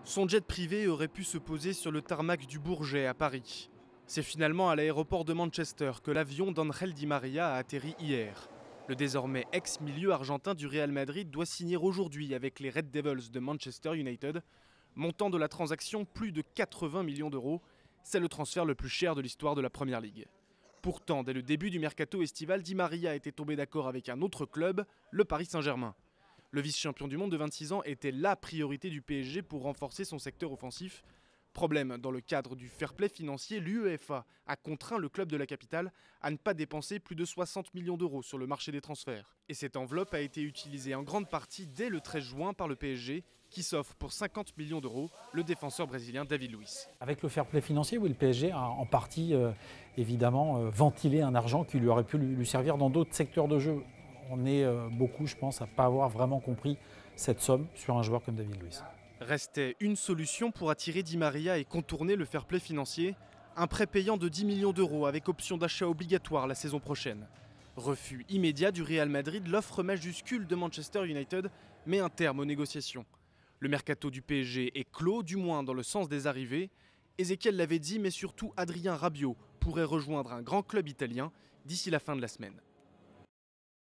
Son jet privé aurait pu se poser sur le tarmac du Bourget à Paris. C'est finalement à l'aéroport de Manchester que l'avion d'Angel Di Maria a atterri hier. Le désormais ex-milieu argentin du Real Madrid doit signer aujourd'hui avec les Red Devils de Manchester United. Montant de la transaction, plus de 80 millions d'euros. C'est le transfert le plus cher de l'histoire de la Première Ligue. Pourtant, dès le début du mercato estival, Di Maria était tombé d'accord avec un autre club, le Paris Saint-Germain. Le vice-champion du monde de 26 ans était la priorité du PSG pour renforcer son secteur offensif. Problème, dans le cadre du fair play financier, l'UEFA a contraint le club de la capitale à ne pas dépenser plus de 60 millions d'euros sur le marché des transferts. Et cette enveloppe a été utilisée en grande partie dès le 13 juin par le PSG, qui s'offre pour 50 millions d'euros le défenseur brésilien David Luiz. Avec le fair play financier, oui, le PSG a en partie évidemment ventilé un argent qui lui aurait pu lui servir dans d'autres secteurs de jeu. On est beaucoup, je pense, à ne pas avoir vraiment compris cette somme sur un joueur comme David Luiz. Restait une solution pour attirer Di Maria et contourner le fair play financier, un prêt payant de 10 millions d'euros avec option d'achat obligatoire la saison prochaine. Refus immédiat du Real Madrid, l'offre majuscule de Manchester United met un terme aux négociations. Le mercato du PSG est clos, du moins dans le sens des arrivées. Ezequiel l'avait dit, mais surtout Adrien Rabiot pourrait rejoindre un grand club italien d'ici la fin de la semaine.